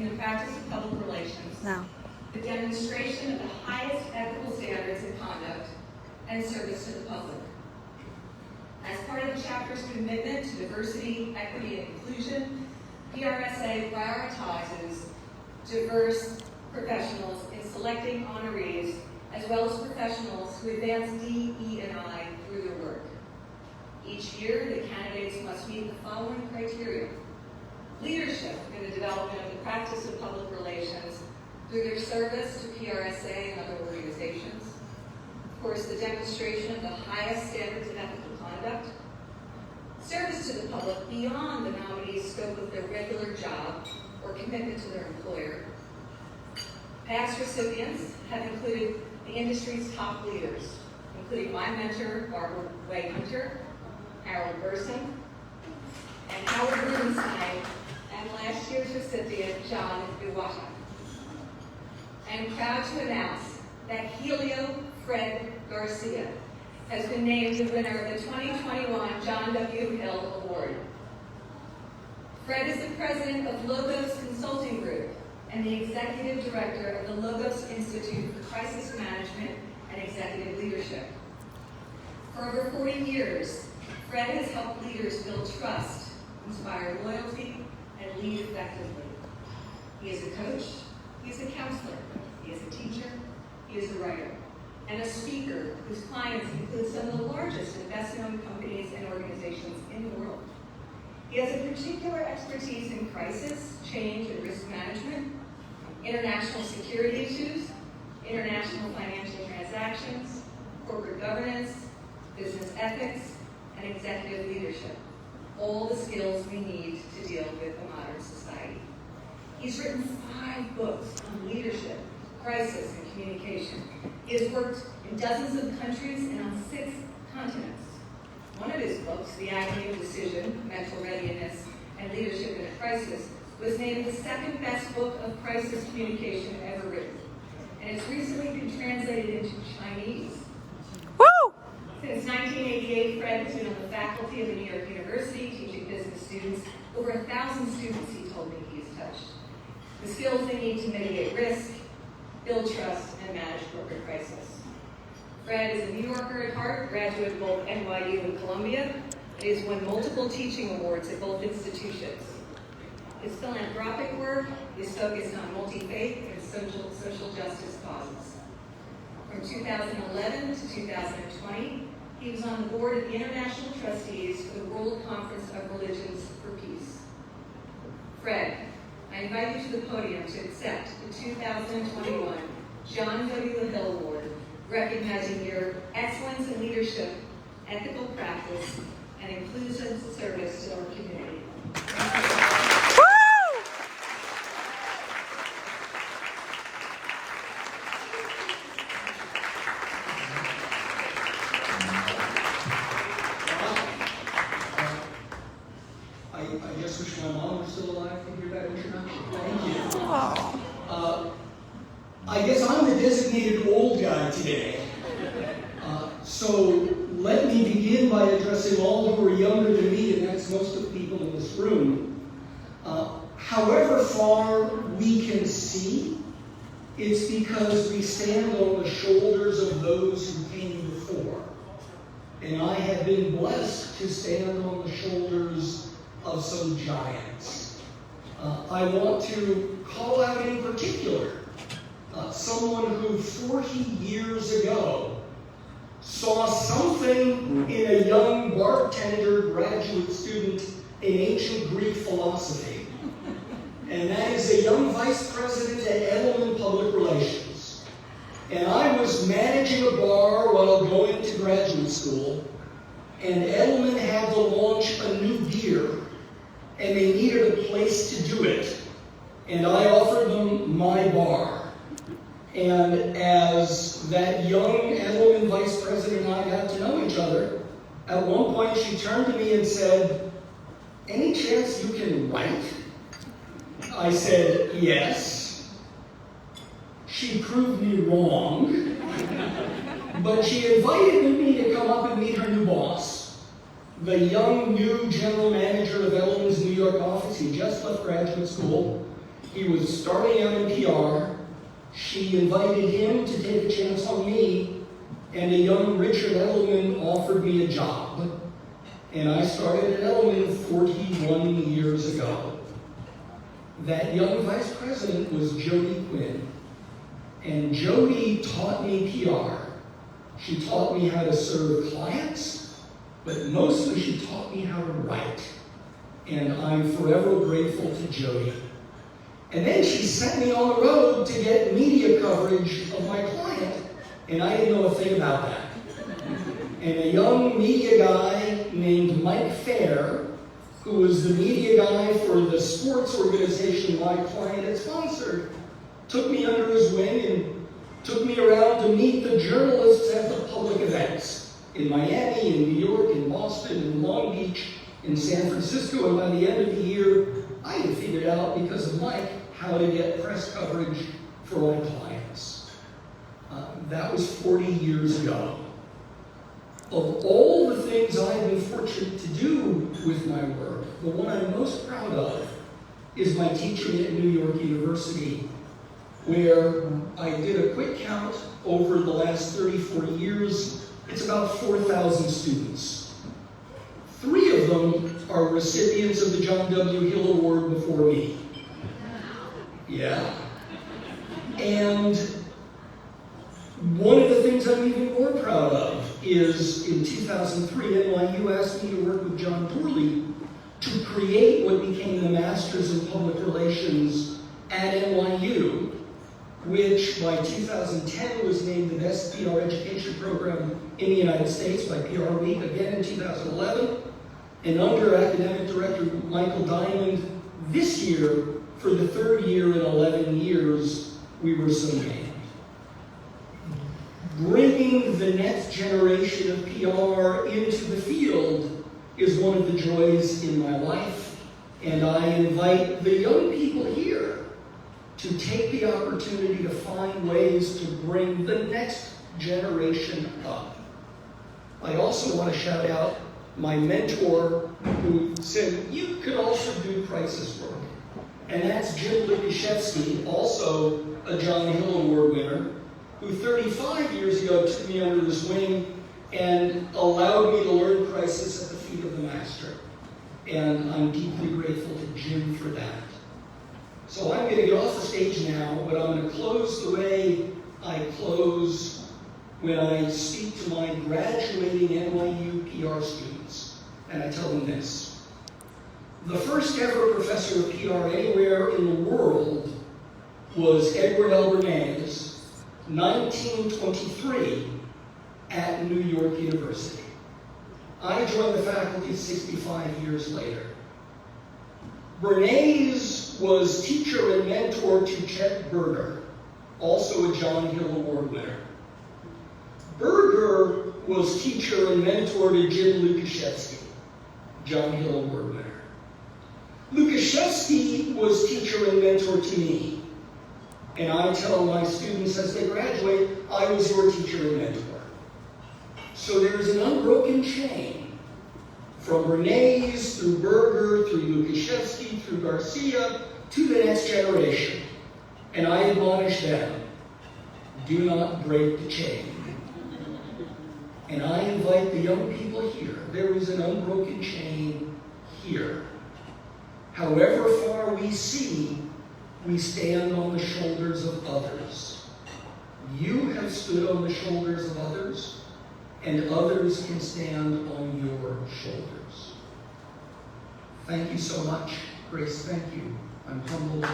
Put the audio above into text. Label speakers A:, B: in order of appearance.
A: in the practice of public relations,
B: No.
A: the demonstration of the highest ethical standards of conduct and service to the public. As part of the chapter's commitment to diversity, equity, and inclusion, PRSA prioritizes diverse professionals in selecting honorees, as well as professionals who advance D, E, and I through their work. Each year, the candidates must meet the following criteria: leadership in the development of the practice of public relations through their service to PRSA and other organizations. Of course, the demonstration of the highest standards of ethical conduct. Service to the public beyond the nominee's scope of their regular job or commitment to their employer. Past recipients have included the industry's top leaders, including my mentor, Barbara Way Hunter, Harold Burson, and Howard Rubenstein, and last year's recipient, Jon Iwata. I am proud to announce that Helio Fred Garcia has been named the winner of the 2021 John W. Hill Award. Fred is the president of Logos Consulting Group and the executive director of the Logos Institute for Crisis Management and Executive Leadership. For over 40 years, Fred has helped leaders build trust, inspire loyalty, and lead effectively. He is a coach, he is a counselor, he is a teacher, he is a writer, and a speaker whose clients include some of the largest and best-known companies and organizations in the world. He has a particular expertise in crisis, change, and risk management, international security issues, international financial transactions, corporate governance, business ethics, and executive leadership. All the skills we need to deal with a modern society. He's written 5 books on leadership, crisis, and communication. He has worked in dozens of countries and on 6 continents. One of his books, The Agony of Decision, Mental Readiness, and Leadership in a Crisis, was named the 2nd best book of crisis communication ever written. And it's recently been translated into Chinese.
B: Woo!
A: Since 1988, Fred has been on the faculty of the New York University, teaching business students. Over 1,000 students, he told me, he has touched. The skills they need to mitigate risk, build trust, and manage corporate crisis. Fred is a New Yorker at heart, graduate of both NYU and Columbia. He has won multiple teaching awards at both institutions. His philanthropic work is focused on multi-faith and social justice causes. From 2011 to 2020, he was on the board of the International Trustees for the World Conference of Religions for Peace. Fred, I invite you to the podium to accept the 2021 John W. Hill Award, recognizing your excellence in leadership, ethical practice, and inclusive service to our community.
C: I just wish my mom was still alive to hear that introduction. Thank you. I guess I'm the designated old guy today. So let me begin by addressing all who are younger than me, and that's most of the people in this room. However far we can see, it's because we stand on the shoulders of those who came before. And I have been blessed to stand on the shoulders of some giants. I want to call out in particular someone who 40 years ago saw something in a young bartender graduate student in ancient Greek philosophy. And that is a young vice president at Edelman Public Relations. And I was managing a bar while going to graduate school, and Edelman had to launch a new beer, and they needed a place to do it. And I offered them my bar. And as that young Edelman vice president and I got to know each other, at one point she turned to me and said, "Any chance you can write?" I said, "Yes." She proved me wrong, but she invited me to come up and meet her new boss, the young new general manager of Edelman's New York office. He just left graduate school. He was starting out in PR. She invited him to take a chance on me, and a young Richard Edelman offered me a job. And I started at Edelman 41 years ago. That young vice president was Jody Quinn. And Jody taught me PR. She taught me how to serve clients, but mostly she taught me how to write. And I'm forever grateful to Jody. And then she sent me on the road to get media coverage of my client, and I didn't know a thing about that. And a young media guy named Mike Fair, who was the media guy for the sports organization my client had sponsored, took me under his wing and took me around to meet the journalists at the public events in Miami, in New York, in Boston, in Long Beach, in San Francisco, and by the end of the year, I had figured out, because of Mike, how to get press coverage for my clients. That was 40 years ago. Of all the things I've been fortunate to do with my work, the one I'm most proud of is my teaching at New York University, where I did a quick count over the last 34 years. It's about 4,000 students. 3 of them are recipients of the John W. Hill Award before me. Yeah. And one of the things I'm even more proud of is in 2003, NYU asked me to work with John Dorley to create what became the Masters in Public Relations at NYU, which by 2010 was named the best PR education program in the United States by PR Week, again in 2011. And under academic director Michael Diamond, this year, for the 3rd year in 11 years, we were so named. Bringing the next generation of PR into the field is one of the joys in my life, and I invite the young people here to take the opportunity to find ways to bring the next generation up. I also want to shout out my mentor, who said, you could also do crisis work. And that's Jim Lukaszewski, also a John Hill Award winner, who 35 years ago took me under his wing and allowed me to learn crisis at the feet of the master. And I'm deeply grateful to Jim for that. So I'm going to get off the stage now, but I'm going to close the way I close when I speak to my graduating NYU PR students. And I tell them this. The first ever professor of PR anywhere in the world was Edward L. Bernays, 1923, at New York University. I joined the faculty 65 years later. Bernays was teacher and mentor to Chet Berger, also a John Hill Award winner. Berger was teacher and mentor to Jim Lukaszewski, John Hill Award winner. Lukaszewski was teacher and mentor to me. And I tell my students as they graduate, I was your teacher and mentor. So there's an unbroken chain from Bernays through Berger, through Lukaszewski, through Garcia, to the next generation. And I admonish them, do not break the chain. And I invite the young people here, there is an unbroken chain here. However far we see, we stand on the shoulders of others. You have stood on the shoulders of others, and others can stand on your shoulders. Thank you so much. Grace, thank you. I'm humbled.